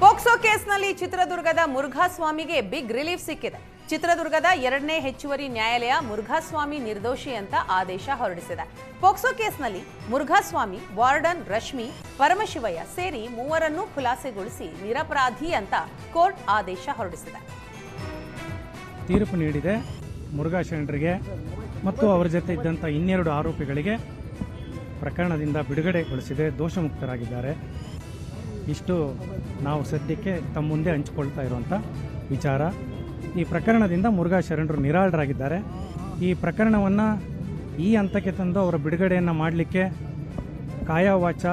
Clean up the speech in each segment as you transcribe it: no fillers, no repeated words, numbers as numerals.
POCSO ಕೇಸ್ನಲ್ಲಿ ಚಿತ್ರದುರ್ಗದ ಮುರುಘಾಸ್ವಾಮಿಗೆ big relief ಸಿಕ್ಕಿದೆ. ಚಿತ್ರದುರ್ಗದ 2ನೇ ಹೆಚ್ಚುವರಿ ನ್ಯಾಯಾಲಯ ಮುರುಘಾಸ್ವಾಮಿ ನಿರ್ದೋಷಿ ಅಂತ ಆದೇಶ ಹೊರಡಿಸಿದೆ. ಪೋಕ್ಸೋ ಕೇಸ್ನಲ್ಲಿ ಮುರುಘಾಸ್ವಾಮಿ, ವಾರ್ಡನ್ ರಶ್ಮಿ, ಪರಮಶಿವಯ್ಯ ಸೇರಿ ಮೂವರನ್ನು ಖುಲಾಸೆಗೊಳಿಸಿ ನಿರಪರಾಧಿ ಅಂತ ಕೋರ್ಟ್ ಆದೇಶ ಹೊರಡಿಸಿದೆ. ತೀರ್ಪು ನೀಡಿದೆ. ಮುರುಘಾ ಶರಣರಿಗೆ ಮತ್ತು ಅವರ ಜೊತೆ ಇದ್ದಂಥ 12 ಆರೋಪಿಗಳಿಗೆ ಪ್ರಕರಣದಿಂದ ಬಿಡುಗಡೆಗೊಳಿಸಿದೆ. ದೋಷಮುಕ್ತರಾಗಿದ್ದಾರೆ. ಇಷ್ಟು ನಾವು ಸದ್ಯಕ್ಕೆ ತಮ್ಮ ಮುಂದೆ ಹಂಚಿಕೊಳ್ತಾ ಇರುವಂಥ ವಿಚಾರ. ಈ ಪ್ರಕರಣದಿಂದ ಮುರುಘಾ ಶರಣರು ನಿರಾಳರಾಗಿದ್ದಾರೆ. ಈ ಪ್ರಕರಣವನ್ನು ಈ ಹಂತಕ್ಕೆ ತಂದು ಅವರ ಬಿಡುಗಡೆಯನ್ನು ಮಾಡಲಿಕ್ಕೆ ಕಾಯವಾಚ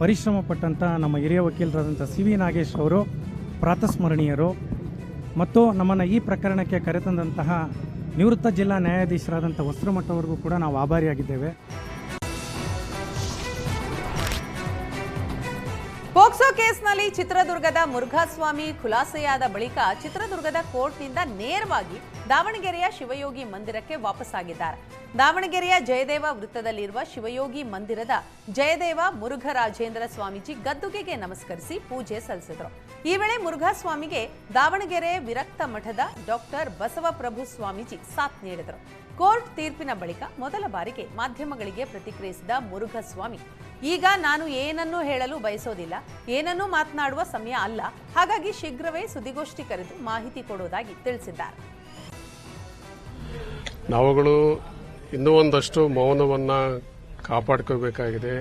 ಪರಿಶ್ರಮ ಪಟ್ಟಂಥ ನಮ್ಮ ಹಿರಿಯ ವಕೀಲರಾದಂಥ ಸಿ ವಿ ನಾಗೇಶ್ ಅವರು ಪ್ರಾತಸ್ಮರಣೀಯರು. ಮತ್ತು ನಮ್ಮನ್ನು ಈ ಪ್ರಕರಣಕ್ಕೆ ಕರೆತಂದಂತಹ ನಿವೃತ್ತ ಜಿಲ್ಲಾ ನ್ಯಾಯಾಧೀಶರಾದಂಥ ವಸ್ತ್ರಮಠ ಅವರಿಗೂ ಕೂಡ ನಾವು ಆಭಾರಿಯಾಗಿದ್ದೇವೆ. ಪೋಕ್ಸೋ ಕೇಸ್ನಲ್ಲಿ ಚಿತ್ರದುರ್ಗದ ಮುರುಘಾಸ್ವಾಮಿ ಖುಲಾಸೆಯಾದ ಬಳಿಕ ಚಿತ್ರದುರ್ಗದ ಕೋರ್ಟ್ನಿಂದ ನೇರವಾಗಿ ದಾವಣಗೆರೆಯ ಶಿವಯೋಗಿ ಮಂದಿರಕ್ಕೆ ವಾಪಸ್ಸಾಗಿದ್ದಾರೆ. ದಾವಣಗೆರೆಯ ಜಯದೇವ ವೃತ್ತದಲ್ಲಿರುವ ಶಿವಯೋಗಿ ಮಂದಿರದ ಜಯದೇವ ಮುರುಘರಾಜೇಂದ್ರ ಸ್ವಾಮೀಜಿ ಗದ್ದುಗೆಗೆ ನಮಸ್ಕರಿಸಿ ಪೂಜೆ ಸಲ್ಲಿಸಿದರು. ಈ ವೇಳೆ ಮುರುಘಾಸ್ವಾಮಿಗೆ ದಾವಣಗೆರೆ ವಿರಕ್ತ ಮಠದ ಡಾಕ್ಟರ್ ಬಸವಪ್ರಭು ಸ್ವಾಮೀಜಿ ಸಾಥ್ ನೀಡಿದರು. ಕೋರ್ಟ್ ತೀರ್ಪಿನ ಬಳಿಕ ಮೊದಲ ಬಾರಿಗೆ ಮಾಧ್ಯಮಗಳಿಗೆ ಪ್ರತಿಕ್ರಿಯಿಸಿದ ಮುರುಘಾಸ್ವಾಮಿ, ಈಗ ನಾನು ಏನನ್ನೂ ಹೇಳಲು ಬಯಸೋದಿಲ್ಲ, ಏನನ್ನೂ ಮಾತನಾಡುವ ಸಮಯ ಅಲ್ಲ, ಹಾಗಾಗಿ ಶೀಘ್ರವೇ ಸುದ್ದಿಗೋಷ್ಠಿ ಕರೆದು ಮಾಹಿತಿ ಕೊಡುವುದಾಗಿ ತಿಳಿಸಿದ್ದಾರೆ. ನಾವುಗಳು ಇನ್ನೂ ಒಂದಷ್ಟು ಮೌನವನ್ನು ಕಾಪಾಡ್ಕೋಬೇಕಾಗಿದೆ.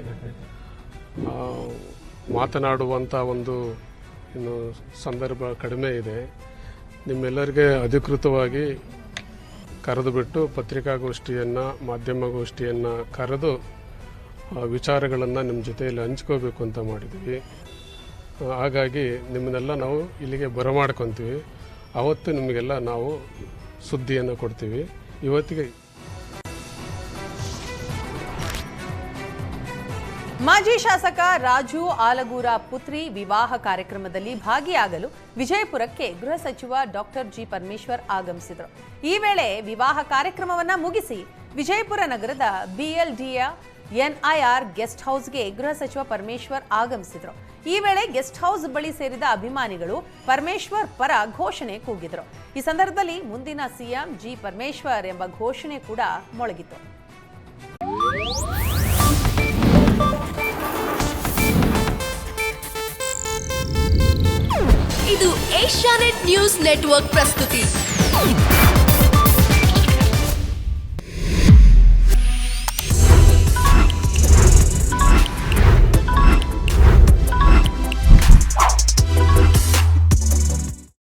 ಮಾತನಾಡುವಂಥ ಒಂದು ಇನ್ನು ಸಂದರ್ಭ ಕಡಿಮೆ ಇದೆ. ನಿಮ್ಮೆಲ್ಲರಿಗೆ ಅಧಿಕೃತವಾಗಿ ಕರೆದು ಬಿಟ್ಟು ಪತ್ರಿಕಾಗೋಷ್ಠಿಯನ್ನು, ಮಾಧ್ಯಮಗೋಷ್ಠಿಯನ್ನು ಕರೆದು ವಿಚಾರಗಳನ್ನು ನಿಮ್ಮ ಜೊತೆಯಲ್ಲಿ ಹಂಚ್ಕೋಬೇಕು ಅಂತ ಮಾಡಿದ್ವಿ. ಹಾಗಾಗಿ ನಿಮ್ಮನ್ನೆಲ್ಲ ನಾವು ಇಲ್ಲಿಗೆ ಬರಮಾಡ್ಕೊತೀವಿ. ಅವತ್ತು ನಿಮಗೆಲ್ಲ ನಾವು ಸುದ್ದಿಯನ್ನು ಕೊಡ್ತೀವಿ. ಇವತ್ತಿಗೆ ಮಾಜಿ ಶಾಸಕ ರಾಜು ಆಲಗೂರ ಪುತ್ರಿ ವಿವಾಹ ಕಾರ್ಯಕ್ರಮದಲ್ಲಿ ಭಾಗಿಯಾಗಲು ವಿಜಯಪುರಕ್ಕೆ ಗೃಹ ಸಚಿವ ಡಾಕ್ಟರ್ ಜಿ ಪರಮೇಶ್ವರ್ ಆಗಮಿಸಿದರು. ಈ ವೇಳೆ ವಿವಾಹ ಕಾರ್ಯಕ್ರಮವನ್ನು ಮುಗಿಸಿ ವಿಜಯಪುರ ನಗರದ ಬಿಎಲ್ಡಿಯ ಎನ್ಐಆರ್ ಗೆಸ್ಟ್ ಹೌಸ್ಗೆ ಗೃಹ ಸಚಿವ ಪರಮೇಶ್ವರ್ ಆಗಮಿಸಿದರು. ಈ ವೇಳೆ ಗೆಸ್ಟ್ ಹೌಸ್ ಬಳಿ ಸೇರಿದ ಅಭಿಮಾನಿಗಳು ಪರಮೇಶ್ವರ್ ಪರ ಘೋಷಣೆ ಕೂಗಿದರು. ಈ ಸಂದರ್ಭದಲ್ಲಿ ಮುಂದಿನ ಸಿಎಂ ಜಿ ಪರಮೇಶ್ವರ್ ಎಂಬ ಘೋಷಣೆ ಕೂಡ ಮೊಳಗಿತು. ಇದು ಏಷ್ಯಾನೆಟ್ ನ್ಯೂಸ್ ನೆಟ್ವರ್ಕ್ ಪ್ರಸ್ತುತಿ.